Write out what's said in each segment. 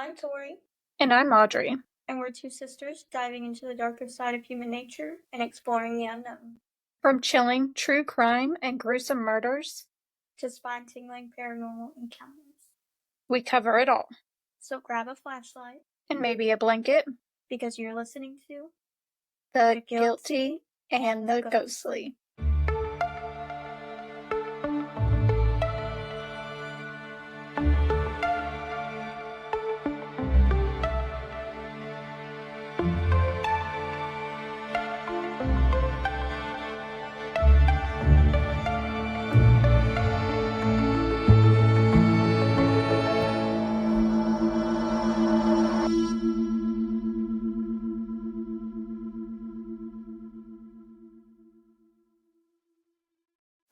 I'm Tori. And I'm Audrey. And we're two sisters diving into the darker side of human nature and exploring the unknown. From chilling true crime and gruesome murders to spine-tingling paranormal encounters, we cover it all. So grab a flashlight. And maybe a blanket. Because you're listening to The Guilty and the Ghostly.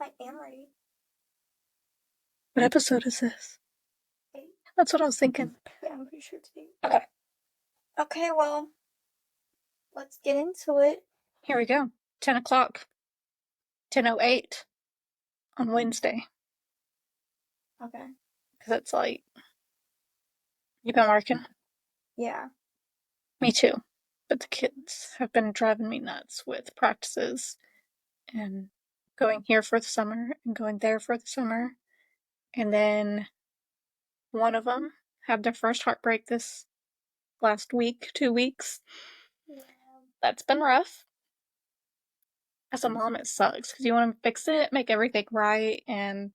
I am ready. What episode is this? 8. That's what I was thinking. Yeah, I'm pretty sure it's 8. Okay. Okay, well, let's get into it. Here we go. 10 o'clock. 10:08 on Wednesday. Okay. Because it's late. You been working? Yeah. Me too. But the kids have been driving me nuts with practices and going here for the summer and going there for the summer. And then one of them had their first heartbreak this last week, 2 weeks. Yeah. That's been rough. As a mom, it sucks because you want to fix it, make everything right, and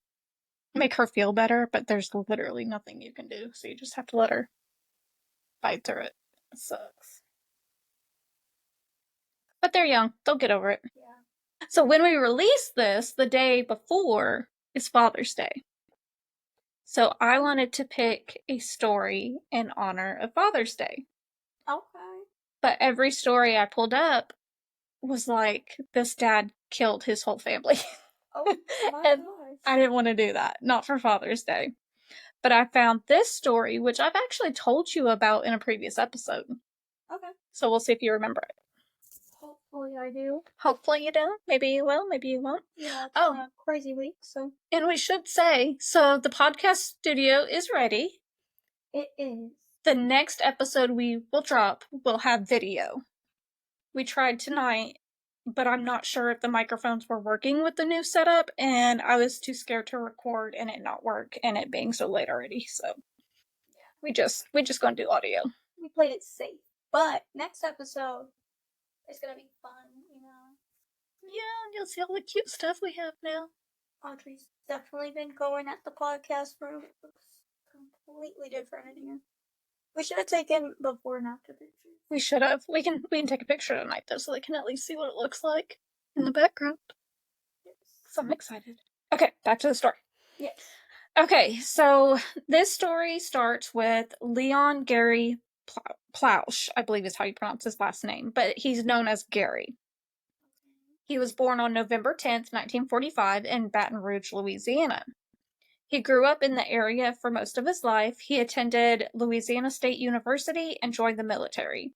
make her feel better, but there's literally nothing you can do, so you just have to let her fight through it. It sucks. But they're young. They'll get over it. Yeah. So when we release this, the day before is Father's Day. So I wanted to pick a story in honor of Father's Day. Okay. But every story I pulled up was like, this dad killed his whole family. Oh my And gosh. I didn't want to do that. Not for Father's Day. But I found this story, which I've actually told you about in a previous episode. Okay. So we'll see if you remember it. Hopefully I do. Hopefully you do. Maybe you will. Maybe you won't. Yeah, it's been a crazy week, so. And we should say, so the podcast studio is ready. It is. The next episode we will drop will have video. We tried tonight, but I'm not sure if the microphones were working with the new setup, and I was too scared to record and it not work, and it being so late already, so we just gonna do audio. We played it safe. But next episode is gonna be fun, you know. Yeah, you'll see all the cute stuff we have now. Audrey's definitely been going at the podcast room. It looks completely different in here. We should have taken before and after pictures. We should have. We can take a picture tonight though, so they can at least see what it looks like in the background. Yes. So I'm excited. Okay, back to the story. Yes. Okay, so this story starts with Leon Gary Plauche, I believe is how you pronounce his last name, but he's known as Gary. He was born on November 10th, 1945 in Baton Rouge, Louisiana. He grew up in the area for most of his life. He attended Louisiana State University and joined the military.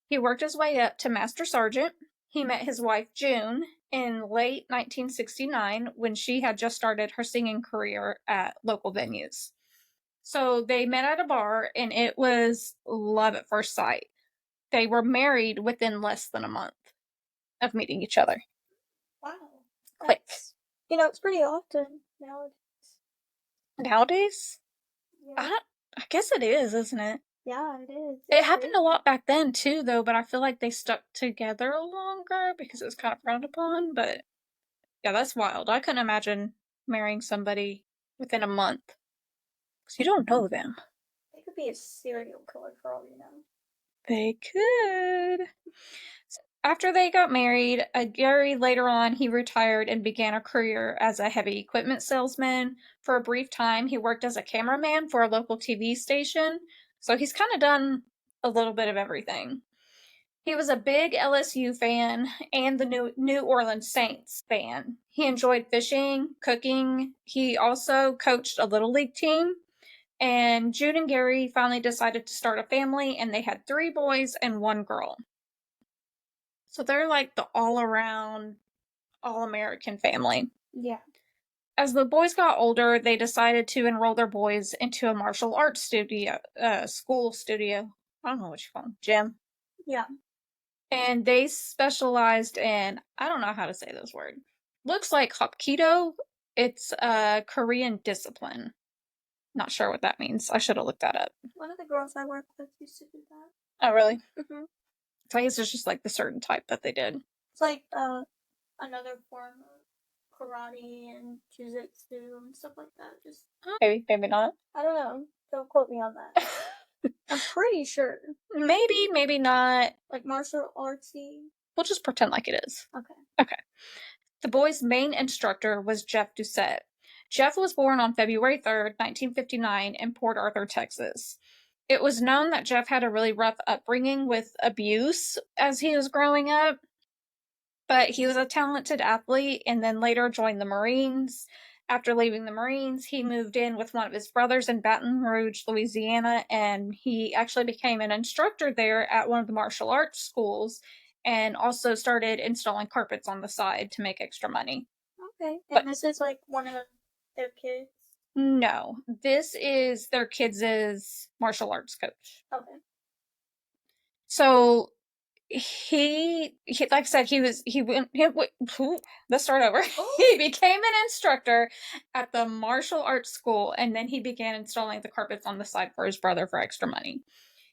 He worked his way up to Master Sergeant. He met his wife, June, in late 1969 when she had just started her singing career at local venues. So they met at a bar, and it was love at first sight. They were married within less than a month of meeting each other. Wow. Quick. You know, it's pretty often nowadays. Nowadays? Yeah. I guess it is, isn't it? Yeah, it is. It happened a lot back then, too, though, but I feel like they stuck together longer because it was kind of frowned upon, but yeah, that's wild. I couldn't imagine marrying somebody within a month because you don't know them. They could be a serial killer for all you know. They could. After they got married, Gary later on, he retired and began a career as a heavy equipment salesman. For a brief time, he worked as a cameraman for a local TV station. So he's kind of done a little bit of everything. He was a big LSU fan and the New Orleans Saints fan. He enjoyed fishing, cooking. He also coached a little league team. And Jude and Gary finally decided to start a family, and they had 3 boys and 1 girl. So they're like the all-around, all-American family. Yeah. as the boys got older, they decided to enroll their boys into a martial arts studio, school studio. I don't know what you call them, gym. Yeah. And they specialized in, I don't know how to say this word. Looks like Hapkido. It's a Korean discipline. Not sure what that means. I should have looked that up. One of the girls I work with used to do that. Oh, really? Mm-hmm. So I guess it's just like the certain type that they did. It's like another form of karate and jujitsu and stuff like that. Just Maybe not. I don't know. Don't quote me on that. I'm pretty sure. Maybe not. Like martial artsy. We'll just pretend like it is. Okay. The boys' main instructor was Jeff Doucette. Jeff was born on February 3rd, 1959, in Port Arthur, Texas. It was known that Jeff had a really rough upbringing with abuse as he was growing up, but he was a talented athlete and then later joined the Marines. After leaving the Marines, he moved in with one of his brothers in Baton Rouge, Louisiana, and he actually became an instructor there at one of the martial arts schools and also started installing carpets on the side to make extra money. Okay. And this is like one of their kids? No, this is their kids' martial arts coach. Okay. So he like I said, let's start over. He became an instructor at the martial arts school, and then he began installing the carpets on the side for his brother for extra money.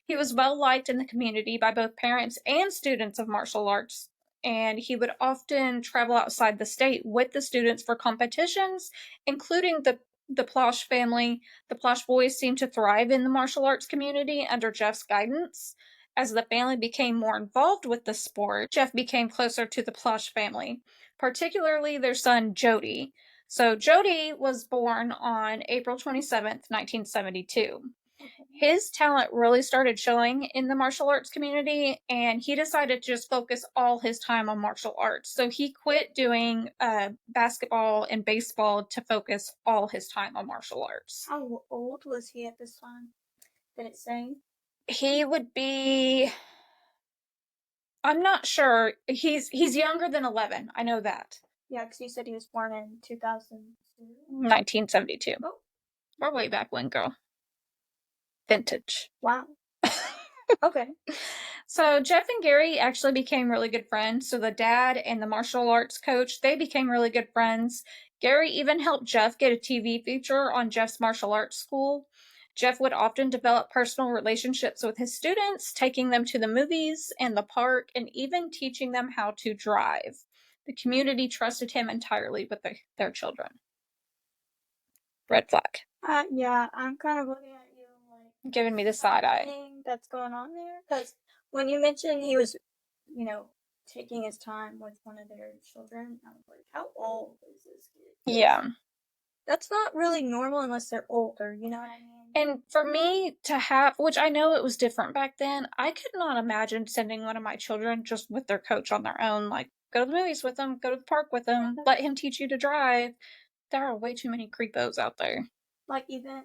He was well liked in the community by both parents and students of martial arts, and he would often travel outside the state with the students for competitions, including the Plauche family. The Plauche boys seemed to thrive in the martial arts community under Jeff's guidance. As the family became more involved with the sport, Jeff became closer to the Plauche family, particularly their son Jody. So Jody was born on April 27th, 1972. His talent really started showing in the martial arts community, and he decided to just focus all his time on martial arts. So he quit doing basketball and baseball to focus all his time on martial arts. How old was he at this time? Did it say? He would be, I'm not sure. He's younger than 11. I know that. Yeah, because you said he was born in 2002. 1972. Oh. We're way back when, girl. Vintage. Wow. Okay. So Jeff and Gary actually became really good friends. So the dad and the martial arts coach, they became really good friends. Gary even helped Jeff get a TV feature on Jeff's martial arts school. Jeff would often develop personal relationships with his students, taking them to the movies and the park, and even teaching them how to drive. The community trusted him entirely with their children. Red flag. Yeah, I'm kind of looking at you like giving me the side eye. That's going on there because when you mentioned he was, taking his time with one of their children, I was like, how old is this kid? Yeah. That's not really normal unless they're older, you know what I mean? And for me to have, which I know it was different back then, I could not imagine sending one of my children just with their coach on their own. Like, go to the movies with them, go to the park with them, let him teach you to drive. There are way too many creepos out there. Like, even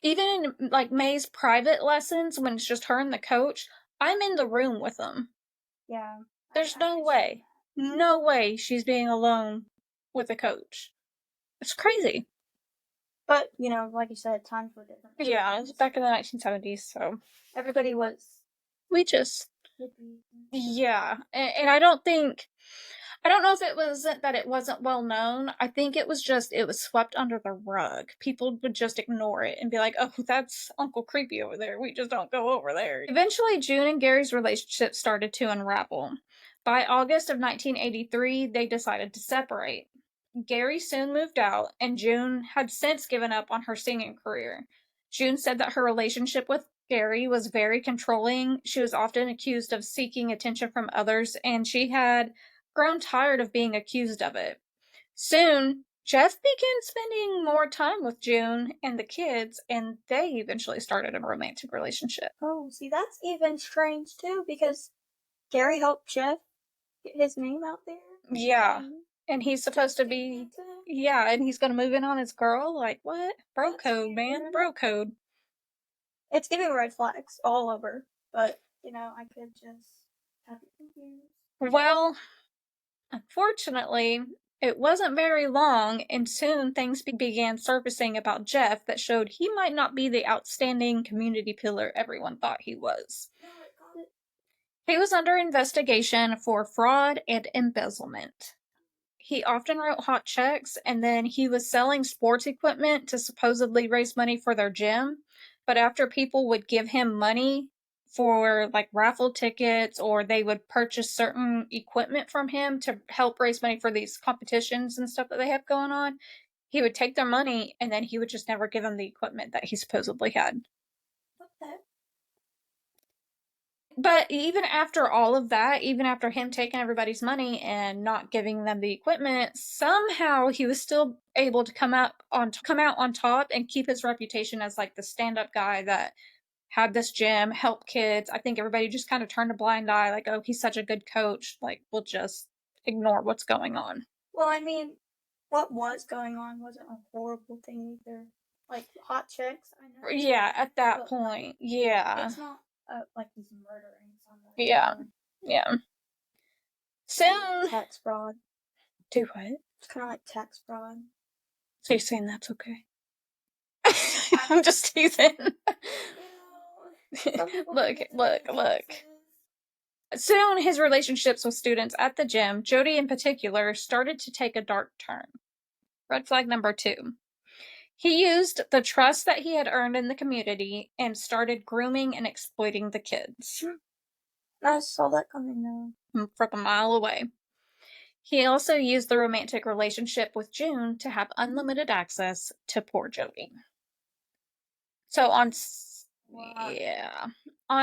in like May's private lessons, when it's just her and the coach, I'm in the room with them. Yeah. There's no way she's being alone with a coach. It's crazy. But, like you said, times were different. Yeah, it was back in the 1970s, so. Everybody was. We just. Yeah. And I don't know if it was that it wasn't well known. I think it was swept under the rug. People would just ignore it and be like, oh, that's Uncle Creepy over there. We just don't go over there. Eventually, June and Gary's relationship started to unravel. By August of 1983, they decided to separate. Gary soon moved out, and June had since given up on her singing career. June said that her relationship with Gary was very controlling. She was often accused of seeking attention from others, and she had grown tired of being accused of it. Soon, Jeff began spending more time with June and the kids, and they eventually started a romantic relationship. Oh, see, that's even strange, too, because Gary helped Jeff get his name out there. Yeah. And he's supposed to be, and he's going to move in on his girl? Like, what? Bro code, man. Bro code. It's giving red flags all over, but, I could just have it confused. Well, unfortunately, It wasn't very long, and soon things began surfacing about Jeff that showed he might not be the outstanding community pillar everyone thought he was. He was under investigation for fraud and embezzlement. He often wrote hot checks, and then he was selling sports equipment to supposedly raise money for their gym. But after people would give him money for like raffle tickets, or they would purchase certain equipment from him to help raise money for these competitions and stuff that they have going on, he would take their money and then he would just never give them the equipment that he supposedly had. What the? But even after all of that, even after him taking everybody's money and not giving them the equipment, somehow he was still able to come out on top and keep his reputation as like the stand-up guy that had this gym, help kids. I think everybody just kind of turned a blind eye, like, oh, he's such a good coach, like we'll just ignore what's going on. Well, I mean, what was going on wasn't a horrible thing either. Like hot chicks, I know. Yeah, at that point, yeah. It's not like he's murdering somebody. Yeah, yeah. Soon. Tax fraud. Do what? It's kind of like tax fraud. So you're saying that's okay? I'm just teasing. Look. Soon, his relationships with students at the gym, Jody in particular, started to take a dark turn. Red flag number 2. He used the trust that he had earned in the community and started grooming and exploiting the kids. I saw that coming though. From a mile away. He also used the romantic relationship with June to have unlimited access to poor Jody. So on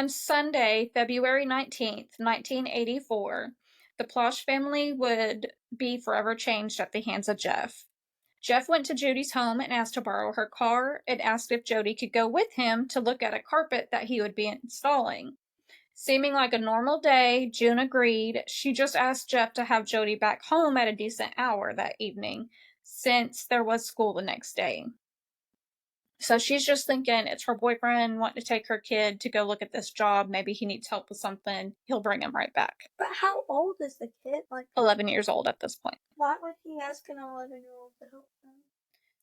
Sunday, February 19th, 1984, the Plauche family would be forever changed at the hands of Jeff. Jeff went to Jody's home and asked to borrow her car and asked if Jody could go with him to look at a carpet that he would be installing. Seeming like a normal day, June agreed. She just asked Jeff to have Jody back home at a decent hour that evening, since there was school the next day. So she's just thinking it's her boyfriend wanting to take her kid to go look at this job. Maybe he needs help with something. He'll bring him right back. But how old is the kid? Like 11 years old at this point. Why would he ask an 11-year-old to help him?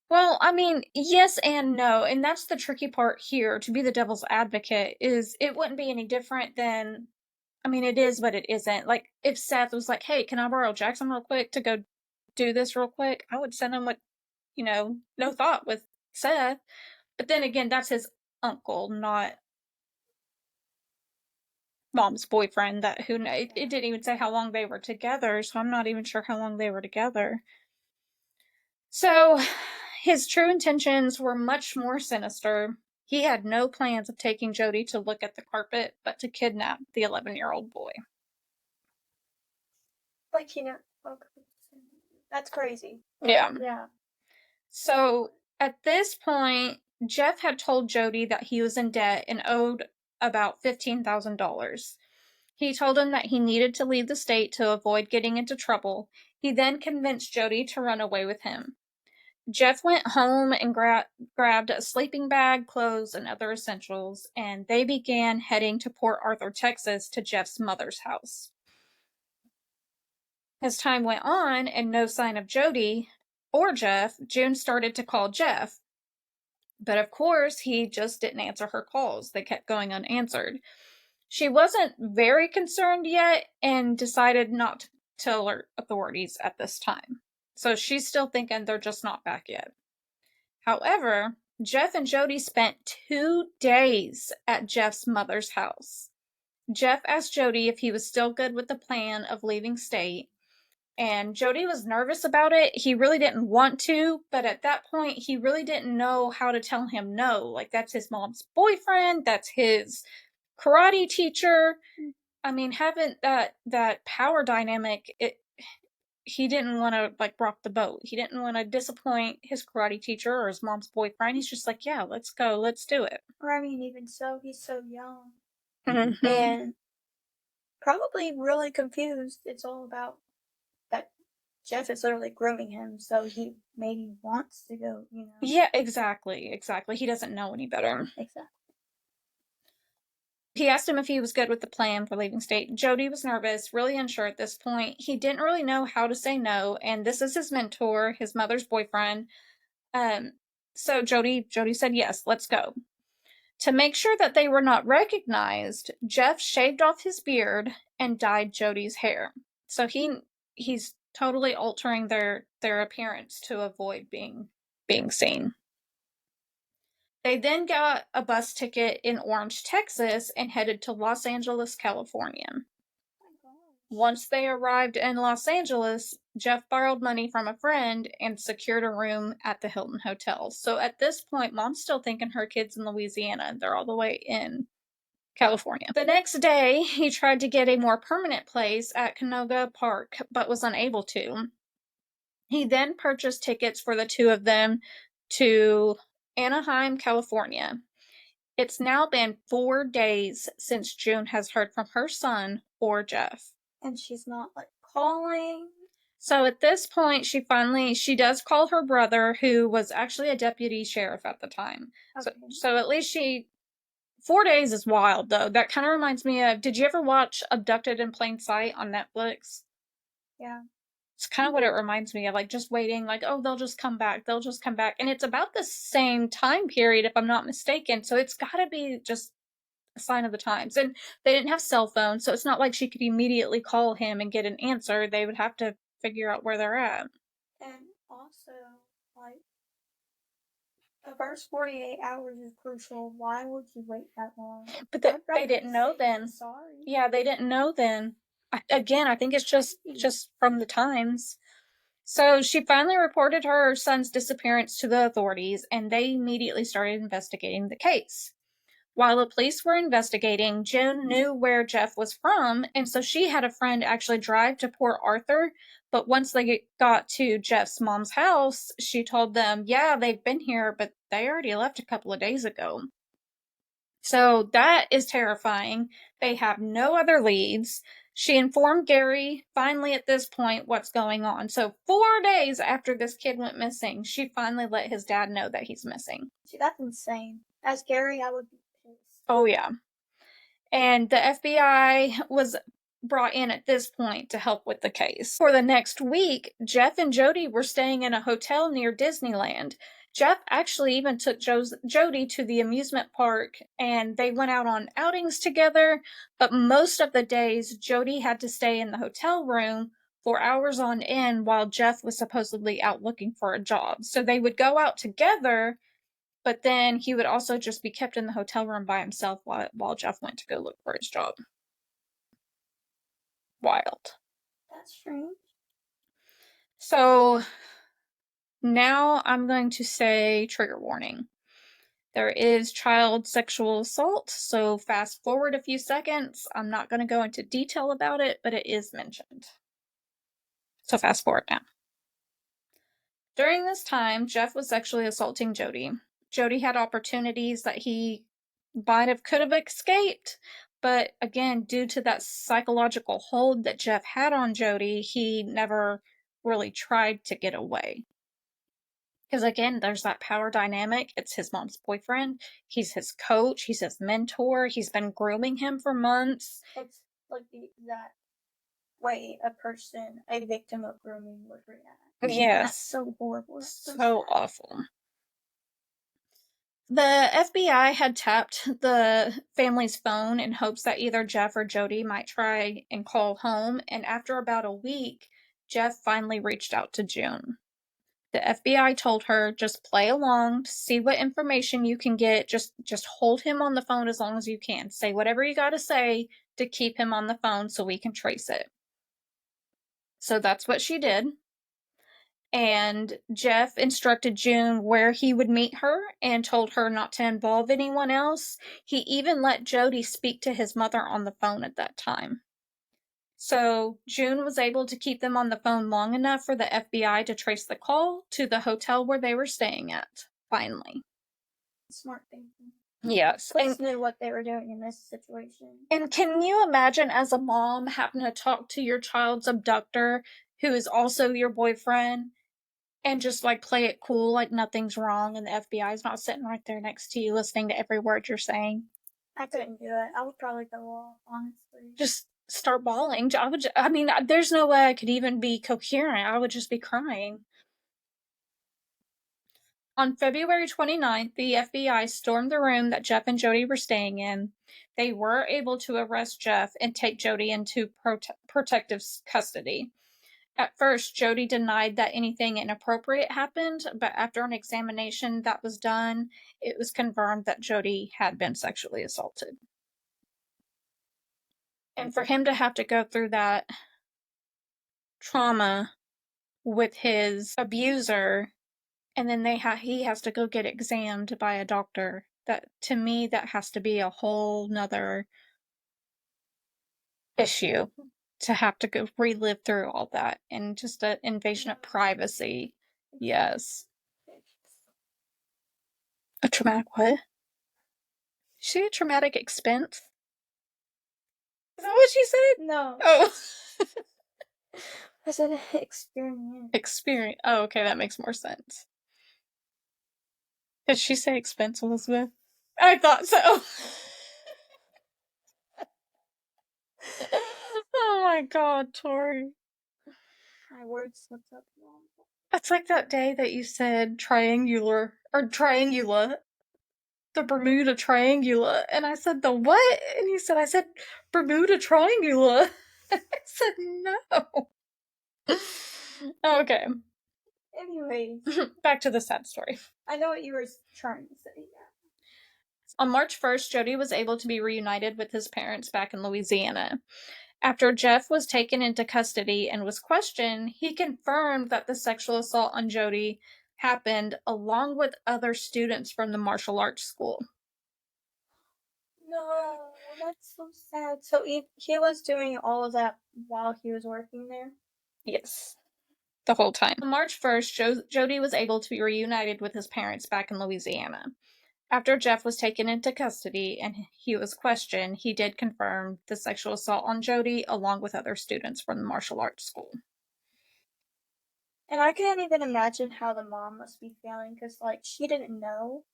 Well, I mean, yes and no. And that's the tricky part here, to be the devil's advocate, is it wouldn't be any different than, I mean, it is, but it isn't. Like, if Seth was like, hey, can I borrow Jackson real quick to go do this real quick? I would send him with, no thought with Seth. But then again, that's his uncle, not mom's boyfriend. It didn't even say how long they were together, so I'm not even sure how long they were together. So, his true intentions were much more sinister. He had no plans of taking Jody to look at the carpet, but to kidnap the 11-year-old boy. Like, that's crazy. Yeah. Yeah. So, at this point, Jeff had told Jody that he was in debt and owed about $15,000. He told him that he needed to leave the state to avoid getting into trouble. He then convinced Jody to run away with him. Jeff went home and grabbed a sleeping bag, clothes, and other essentials, and they began heading to Port Arthur, Texas, to Jeff's mother's house. As time went on and no sign of Jody or Jeff, June started to call Jeff. But of course, he just didn't answer her calls. They kept going unanswered. She wasn't very concerned yet and decided not to tell her authorities at this time. So she's still thinking they're just not back yet. However, Jeff and Jody spent 2 days at Jeff's mother's house. Jeff asked Jody if he was still good with the plan of leaving state, and Jody was nervous about it. He really didn't want to, but at that point, he really didn't know how to tell him no. Like, that's his mom's boyfriend, that's his karate teacher. I mean, having that power dynamic, he didn't want to like rock the boat. He didn't want to disappoint his karate teacher or his mom's boyfriend. He's just like, yeah, let's go, let's do it. Or I mean, even so, he's so young. Mm-hmm. And probably really confused. It's all about that Jeff is literally grooming him, so he maybe wants to go, Yeah, exactly. He doesn't know any better. Exactly. He asked him if he was good with the plan for leaving state. Jody was nervous, really unsure at this point. He didn't really know how to say no, and this is his mentor, his mother's boyfriend. So Jody said yes, let's go. To make sure that they were not recognized, Jeff shaved off his beard and dyed Jody's hair. So he's totally altering their appearance to avoid being seen. They then got a bus ticket in Orange, Texas, and headed to Los Angeles, California. Once they arrived in Los Angeles, Jeff borrowed money from a friend and secured a room at the Hilton Hotel. So at this point, Mom's still thinking her kid's in Louisiana. They're all the way in California. The next day, he tried to get a more permanent place at Canoga Park, but was unable to. He then purchased tickets for the two of them to Anaheim, California. It's now been 4 days since June has heard from her son or Jeff. And she's not, like, calling. So at this point, she does call her brother, who was actually a deputy sheriff at the time. Okay. So at least 4 days is wild, though. That kind of reminds me of, did you ever watch Abducted in Plain Sight on Netflix? Yeah. It's kind of what it reminds me of, like, just waiting, like, oh, they'll just come back. And it's about the same time period, if I'm not mistaken. So it's got to be just a sign of the times. And they didn't have cell phones, so it's not like she could immediately call him and get an answer. They would have to figure out where they're at. And also, like, the first 48 hours is crucial. Why would you wait that long? But they didn't know then. Sorry. Yeah, they didn't know then. Again, I think it's just from the times. So she finally reported her son's disappearance to the authorities, and they immediately started investigating the case. While the police were investigating, June knew where Jeff was from, and so she had a friend actually drive to Port Arthur. But once they got to Jeff's mom's house, she told them, yeah, they've been here, but they already left a couple of days ago. So that is terrifying. They have no other leads. She informed Gary, finally at this point, what's going on. So 4 days after this kid went missing, she finally let his dad know that he's missing. See, that's insane. As Gary, I would be pissed. Oh, yeah. And the FBI was brought in at this point to help with the case. For the next week, Jeff and Jody were staying in a hotel near Disneyland. Jeff actually even took Jody to the amusement park, and they went out on outings together, but most of the days, Jody had to stay in the hotel room for hours on end while Jeff was supposedly out looking for a job. So they would go out together, but then he would also just be kept in the hotel room by himself while Jeff went to go look for his job. Wild. That's strange. So now I'm going to say trigger warning. There is child sexual assault, so fast forward a few seconds. I'm not going to go into detail about it, but it is mentioned. So fast forward now. During this time, Jeff was sexually assaulting Jody. Jody had opportunities that he could have escaped, but again, due to that psychological hold that Jeff had on Jody, he never really tried to get away. Because again, there's that power dynamic. It's his mom's boyfriend. He's his coach. He's his mentor. He's been grooming him for months. It's like the exact way a victim of grooming would react. Yes. That's so horrible. That's so awful. The FBI had tapped the family's phone in hopes that either Jeff or Jody might try and call home, and after about a week, Jeff finally reached out to June. The FBI told her, just play along, see what information you can get, just hold him on the phone as long as you can. Say whatever you gotta say to keep him on the phone so we can trace it. So that's what she did. And Jeff instructed June where he would meet her and told her not to involve anyone else. He even let Jody speak to his mother on the phone at that time. So June was able to keep them on the phone long enough for the FBI to trace the call to the hotel where they were staying at, finally. Smart thinking. Yes. Police knew what they were doing in this situation. And can you imagine, as a mom, having to talk to your child's abductor, who is also your boyfriend, and just, like, play it cool, like nothing's wrong, and the FBI is not sitting right there next to you listening to every word you're saying? I couldn't do it. I would probably go off, honestly. Just start bawling. There's no way I could even be coherent. I would just be crying. On February 29th, the FBI stormed the room that Jeff and Jody were staying in. They were able to arrest Jeff and take Jody into protective custody. At first, Jody denied that anything inappropriate happened, but after an examination that was done, it was confirmed that Jody had been sexually assaulted. And for him to have to go through that trauma with his abuser, and then he has to go get examined by a doctor, that to me that has to be a whole nother issue, to have to go relive through all that, and just an invasion of privacy. Yes. A traumatic what? Is she a traumatic expense? Is that what she said? No. Oh. I said experience. Experience. Oh, okay, that makes more sense. Did she say expense, Elizabeth? I thought so. Oh my god, Tori. My words slipped up wrong. It's like that day that you said triangular, or triangula. The Bermuda Triangula. And I said, the what? And he said, I said Bermuda Triangula. I said, no. Okay. Anyways. Back to the sad story. I know what you were trying to say, yeah. On March 1st, Jody was able to be reunited with his parents back in Louisiana. After Jeff was taken into custody and was questioned, he confirmed that the sexual assault on Jody happened along with other students from the martial arts school. No, that's so sad. So he was doing all of that while he was working there? Yes. The whole time. On March 1st, Jody was able to be reunited with his parents back in Louisiana. After Jeff was taken into custody and he was questioned, he did confirm the sexual assault on Jody along with other students from the martial arts school. And I can't even imagine how the mom must be feeling, because, like, she didn't know.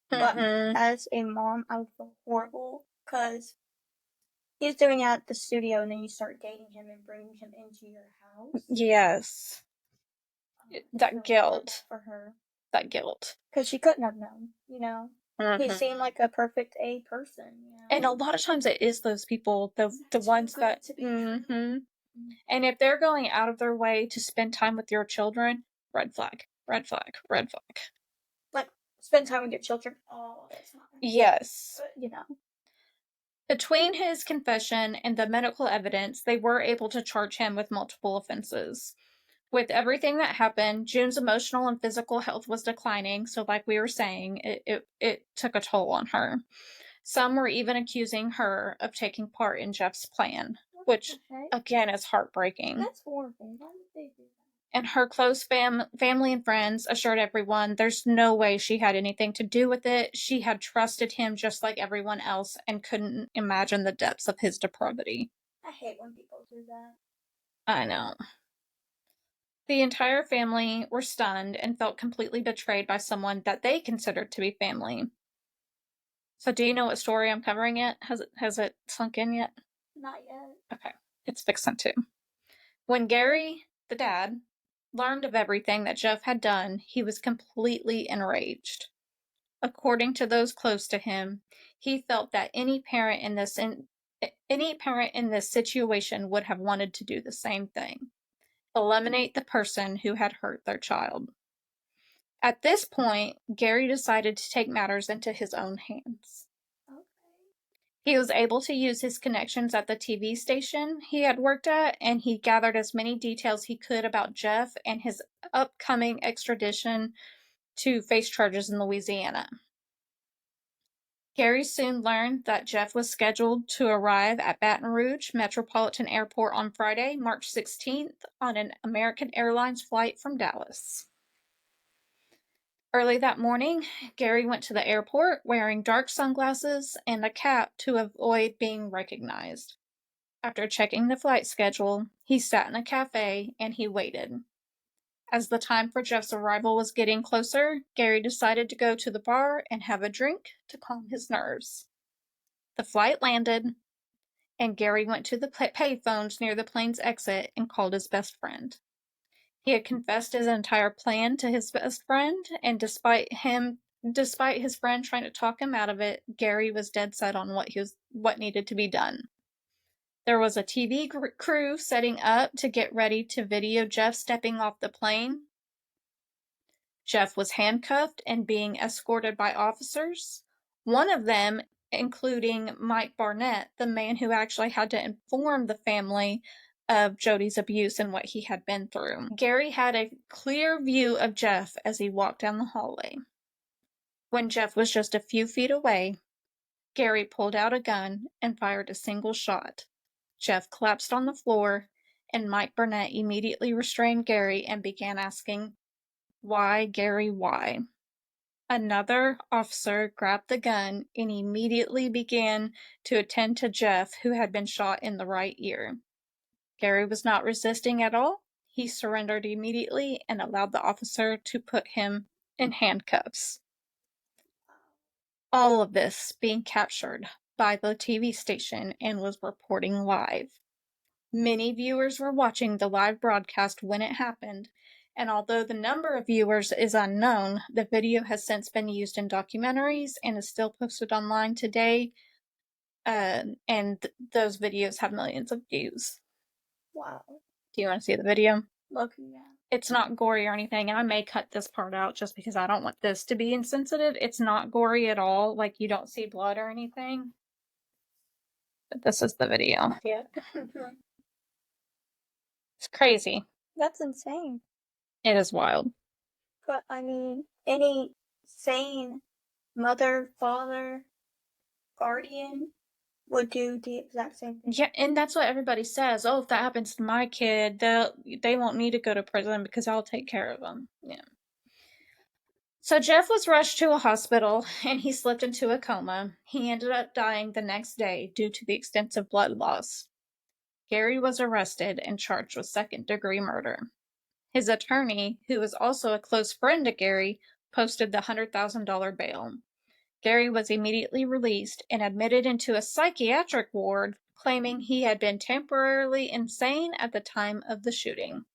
But as a mom, I would feel horrible, because he's doing it at the studio, and then you start dating him and bringing him into your house. Yes. That guilt. For her. That guilt. Because she couldn't have known, you know? He seemed like a perfect A person, you know? And a lot of times it is those people, the ones that... And if they're going out of their way to spend time with your children, red flag, red flag, red flag. Like, spend time with your children all the time. Yes. But, you know. Between his confession and the medical evidence, they were able to charge him with multiple offenses. With everything that happened, June's emotional and physical health was declining, so like we were saying, it took a toll on her. Some were even accusing her of taking part in Jeff's plan, which, again, is heartbreaking. That's horrible. Why would they do that? And her close family and friends assured everyone there's no way she had anything to do with it. She had trusted him just like everyone else and couldn't imagine the depths of his depravity. I hate when people do that. I know. The entire family were stunned and felt completely betrayed by someone that they considered to be family. So do you know what story I'm covering yet? Has it sunk in yet? Not yet. Okay. It's fixing to. When Gary, the dad, learned of everything that Jeff had done, he was completely enraged. According to those close to him, he felt that any parent in this situation would have wanted to do the same thing. Eliminate the person who had hurt their child. At this point, Gary decided to take matters into his own hands. Okay. He was able to use his connections at the TV station he had worked at, and he gathered as many details he could about Jeff and his upcoming extradition to face charges in Louisiana. Gary soon learned that Jeff was scheduled to arrive at Baton Rouge Metropolitan Airport on Friday, March 16th, on an American Airlines flight from Dallas. Early that morning, Gary went to the airport wearing dark sunglasses and a cap to avoid being recognized. After checking the flight schedule, he sat in a cafe and he waited. As the time for Jeff's arrival was getting closer, Gary decided to go to the bar and have a drink to calm his nerves. The flight landed, and Gary went to the payphones near the plane's exit and called his best friend. He had confessed his entire plan to his best friend, and despite his friend trying to talk him out of it, Gary was dead set on what needed to be done. There was a TV crew setting up to get ready to video Jeff stepping off the plane. Jeff was handcuffed and being escorted by officers, one of them including Mike Barnett, the man who actually had to inform the family of Jody's abuse and what he had been through. Gary had a clear view of Jeff as he walked down the hallway. When Jeff was just a few feet away, Gary pulled out a gun and fired a single shot. Jeff collapsed on the floor, and Mike Burnett immediately restrained Gary and began asking, "Why, Gary, why?" Another officer grabbed the gun and immediately began to attend to Jeff, who had been shot in the right ear. Gary was not resisting at all. He surrendered immediately and allowed the officer to put him in handcuffs. All of this being captured by the TV station and was reporting live. Many viewers were watching the live broadcast when it happened, and although the number of viewers is unknown, the video has since been used in documentaries and is still posted online today, and those videos have millions of views. Wow. Do you want to see the video? Looking at. It's not gory or anything, and I may cut this part out just because I don't want this to be insensitive. It's not gory at all, like you don't see blood or anything. But this is the video. Yeah. It's crazy. That's insane. It is wild. But, I mean, any sane mother, father, guardian would do the exact same thing. Yeah, and that's what everybody says. Oh, if that happens to my kid, they won't need to go to prison because I'll take care of them. Yeah. So Jeff was rushed to a hospital, and he slipped into a coma. He ended up dying the next day due to the extensive blood loss. Gary was arrested and charged with second-degree murder. His attorney, who was also a close friend to Gary, posted the $100,000 bail. Gary was immediately released and admitted into a psychiatric ward, claiming he had been temporarily insane at the time of the shooting.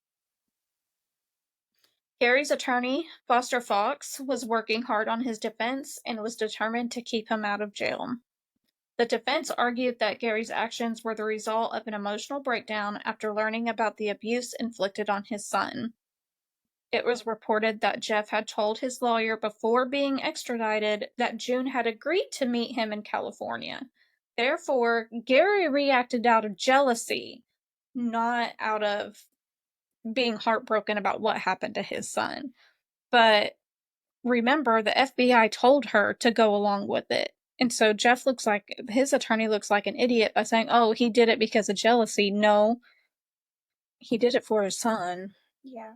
Gary's attorney, Foster Fox, was working hard on his defense and was determined to keep him out of jail. The defense argued that Gary's actions were the result of an emotional breakdown after learning about the abuse inflicted on his son. It was reported that Jeff had told his lawyer before being extradited that June had agreed to meet him in California. Therefore, Gary reacted out of jealousy, not out of being heartbroken about what happened to his son. But remember, the FBI told her to go along with it. And so his attorney looks like an idiot by saying, oh, he did it because of jealousy. No, he did it for his son. Yeah.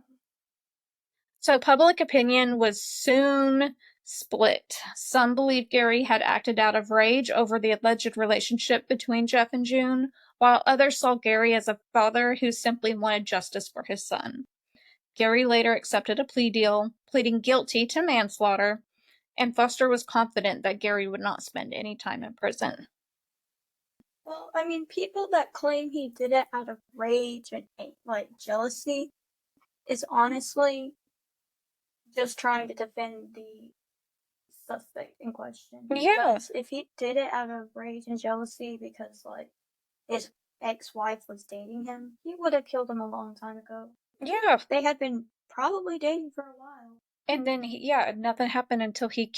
So public opinion was soon split. Some believed Gary had acted out of rage over the alleged relationship between Jeff and June, while others saw Gary as a father who simply wanted justice for his son. Gary later accepted a plea deal, pleading guilty to manslaughter, and Foster was confident that Gary would not spend any time in prison. Well, I mean, people that claim he did it out of rage and, like, jealousy is honestly just trying to defend the suspect in question. Yeah. Because if he did it out of rage and jealousy because, like, his ex-wife was dating him, he would have killed him a long time ago. Yeah. They had been probably dating for a while. And then, nothing happened until he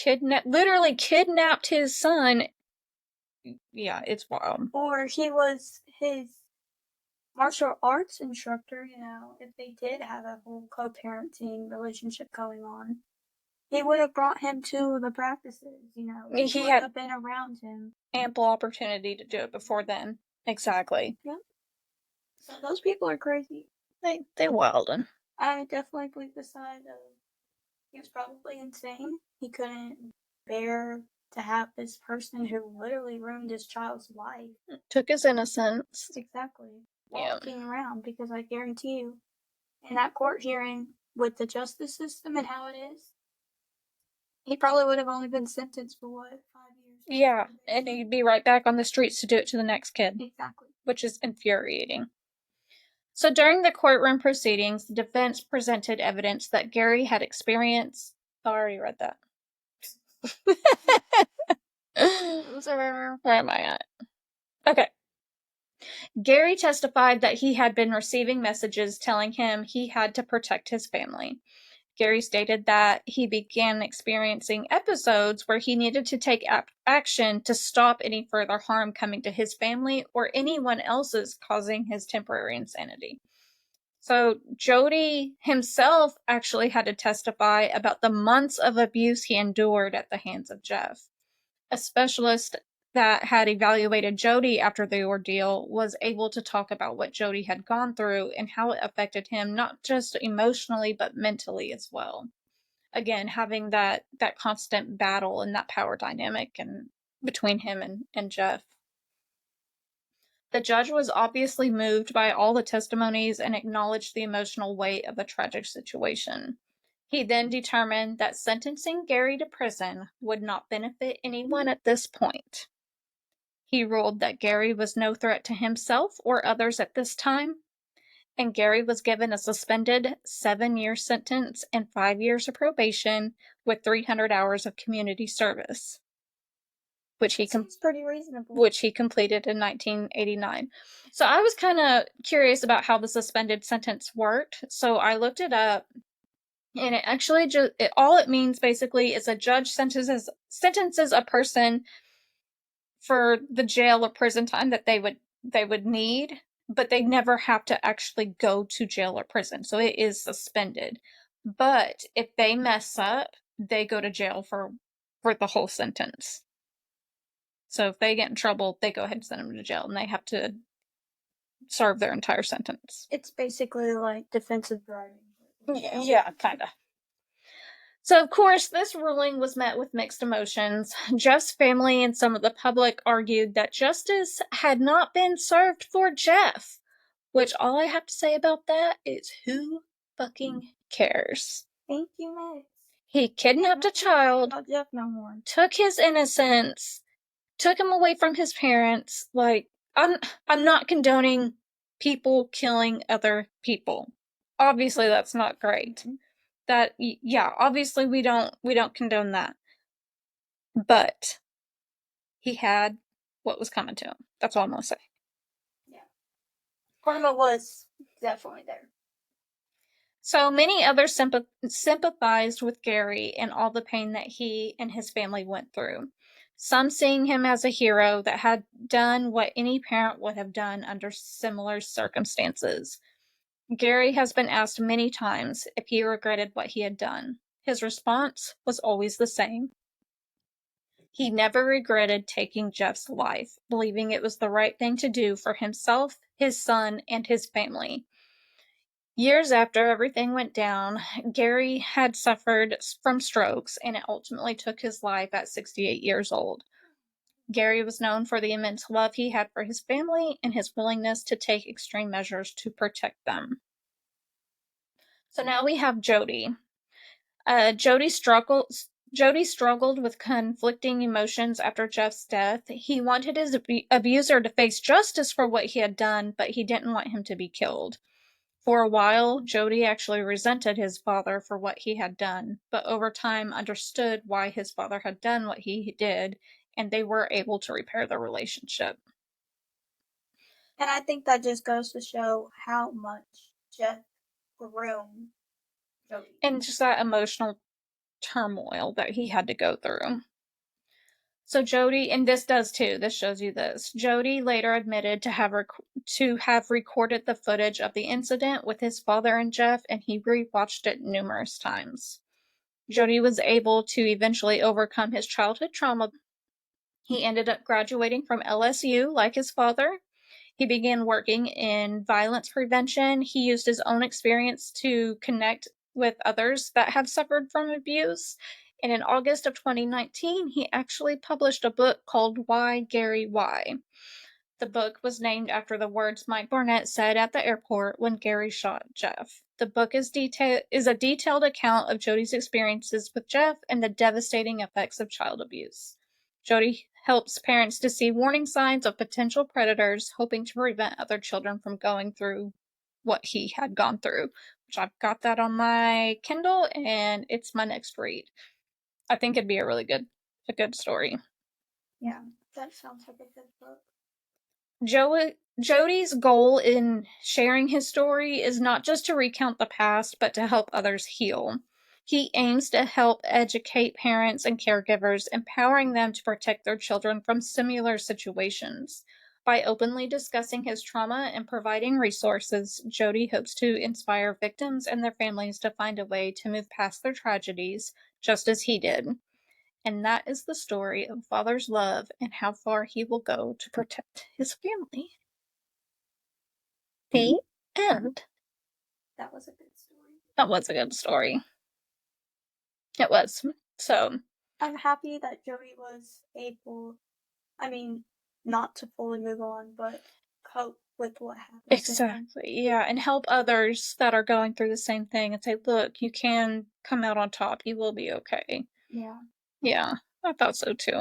literally kidnapped his son. Yeah, it's wild. Or he was his martial arts instructor, if they did have a whole co-parenting relationship going on. He would have brought him to the practices, He would have been around him. Ample opportunity to do it before then. Exactly. Yep. So those people are crazy. They wildin'. I definitely believe the side of he was probably insane. He couldn't bear to have this person who literally ruined his child's life. Took his innocence. Exactly. Walking around, because I guarantee you, in that court hearing with the justice system and how it is, he probably would have only been sentenced for 5 years Yeah, and he'd be right back on the streets to do it to the next kid. Exactly. Which is infuriating. So during the courtroom proceedings, the defense presented evidence that Gary had experienced. Oh, I already read that. Where am I at? Okay. Gary testified that he had been receiving messages telling him he had to protect his family. Gary stated that he began experiencing episodes where he needed to take action to stop any further harm coming to his family or anyone else's, causing his temporary insanity. So Jody himself actually had to testify about the months of abuse he endured at the hands of Jeff. A specialist that had evaluated Jody after the ordeal was able to talk about what Jody had gone through and how it affected him, not just emotionally, but mentally as well. Again, having that constant battle and that power dynamic and between him and Jeff. The judge was obviously moved by all the testimonies and acknowledged the emotional weight of the tragic situation. He then determined that sentencing Gary to prison would not benefit anyone at this point. He ruled that Gary was no threat to himself or others at this time, and Gary was given a suspended 7-year sentence and 5 years of probation with 300 hours of community service, which he pretty reasonable. Which he completed in 1989. So I was kind of curious about how the suspended sentence worked. So I looked it up, and it actually all it means basically is a judge sentences a person for the jail or prison time that they would need, but they never have to actually go to jail or prison. So it is suspended. But if they mess up, they go to jail for the whole sentence. So if they get in trouble, they go ahead and send them to jail, and they have to serve their entire sentence. It's basically like defensive driving. Yeah, kind of. So, of course, this ruling was met with mixed emotions. Jeff's family and some of the public argued that justice had not been served for Jeff, which all I have to say about that is who fucking cares? Thank you, Max. He kidnapped a child, Not Jeff no more. took his innocence, took him away from his parents. Like, I'm not condoning people killing other people. Obviously, that's not great. That, yeah, obviously we don't condone that. But he had what was coming to him. That's all I'm gonna say. Yeah. Karma was definitely there. So many others sympathized with Gary and all the pain that he and his family went through. Some seeing him as a hero that had done what any parent would have done under similar circumstances. Gary has been asked many times if he regretted what he had done. His response was always the same. He never regretted taking Jeff's life, believing it was the right thing to do for himself, his son, and his family. Years after everything went down, Gary had suffered from strokes, and it ultimately took his life at 68 years old. Gary was known for the immense love he had for his family and his willingness to take extreme measures to protect them. So now we have Jody. Jody struggled with conflicting emotions after Jeff's death. He wanted his abuser to face justice for what he had done, but he didn't want him to be killed. For a while, Jody actually resented his father for what he had done, but over time understood why his father had done what he did, and they were able to repair their relationship. And I think that just goes to show how much Jeff grew Jody. And just that emotional turmoil that he had to go through. So Jody, and this does too, this shows you this. Jody later admitted to have recorded the footage of the incident with his father and Jeff, and he rewatched it numerous times. Jody was able to eventually overcome his childhood trauma. He ended up graduating from LSU like his father. He began working in violence prevention. He used his own experience to connect with others that have suffered from abuse. And in August of 2019, he actually published a book called Why Gary Why. The book was named after the words Mike Barnett said at the airport when Gary shot Jeff. The book is a detailed account of Jody's experiences with Jeff and the devastating effects of child abuse. Jody helps parents to see warning signs of potential predators, hoping to prevent other children from going through what he had gone through. Which I've got that on my Kindle, and it's my next read. I think it'd be a good story. Yeah, that sounds like a good book. Jody's goal in sharing his story is not just to recount the past, but to help others heal. He aims to help educate parents and caregivers, empowering them to protect their children from similar situations. By openly discussing his trauma and providing resources, Jody hopes to inspire victims and their families to find a way to move past their tragedies, just as he did. And that is the story of father's love and how far he will go to protect his family. The end. That was a good story. That was a good story. It was. So I'm happy that Jody was able, not to fully move on, but cope with what happened. Exactly. Yeah, and help others that are going through the same thing and say, look, you can come out on top. You will be okay. Yeah. Yeah, I thought so too.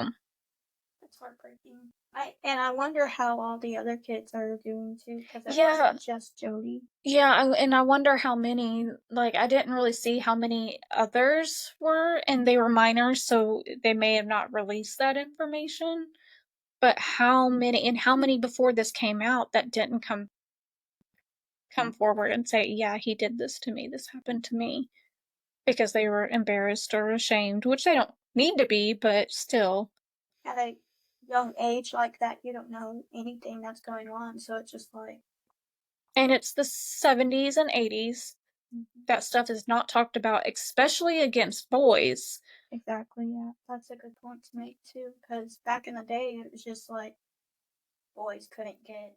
That's heartbreaking. I wonder how all the other kids are doing too, because it wasn't just Jody. Yeah, and I wonder how many, I didn't really see how many others were, and they were minors, so they may have not released that information. But how many before this came out that didn't come forward and say, yeah, he did this to me, this happened to me, because they were embarrassed or ashamed, which they don't need to be, but still. At a young age like that, you don't know anything that's going on, so it's just like. And it's the 70s and 80s. That stuff is not talked about, especially against boys. Exactly, yeah. That's a good point to make too, because back in the day, it was just like boys couldn't get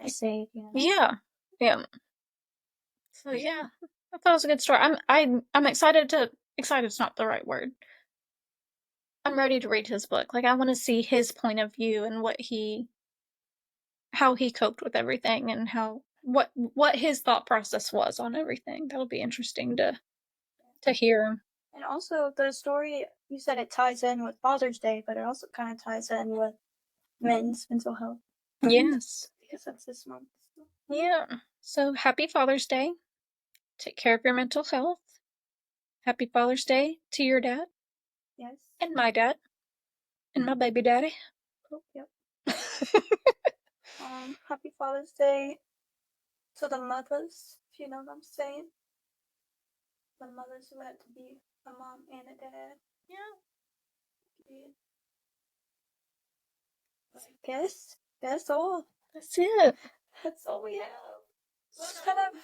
a say, Yeah, yeah. So yeah, I thought it was a good story. I'm excited to. Excited's not the right word. I'm ready to read his book. I want to see his point of view and how he coped with everything and what his thought process was on everything. That'll be interesting to hear. And also, the story, you said it ties in with Father's Day, but it also kind of ties in with men's mental health. Yes. Because that's this month. Yeah. So happy Father's Day. Take care of your mental health. Happy Father's Day to your dad. Yes. And my dad. And my baby daddy. Oh, yep. Happy Father's Day to the mothers, if you know what I'm saying. The mothers who had to be a mom and a dad. Yeah. I guess that's all. That's it. That's all we have. It's kind of,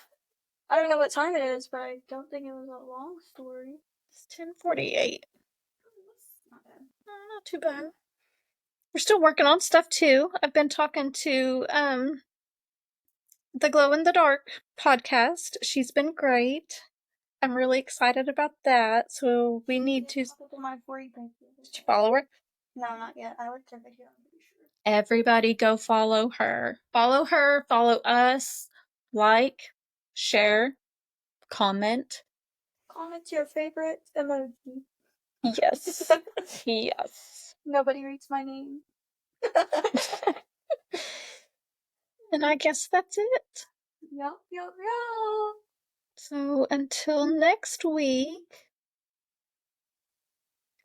I don't know what time it is, but I don't think it was a long story. It's 10:48. Not bad. Not too bad. We're still working on stuff too. I've been talking to the Glow in the Dark podcast. She's been great. I'm really excited about that. So we need to. Did you follow her? No, not yet. I looked at the video. I'm pretty sure. Everybody go follow her. Follow her, follow us, like, share, comment. Comment your favorite emoji. Yes. Yes. Nobody reads my name. And I guess that's it. Yup. So until next week,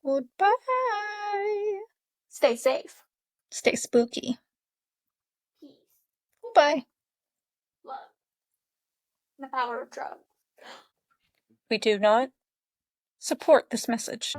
goodbye. Stay safe. Stay spooky. Peace. Bye. Love. The power of drugs. We do not support this message.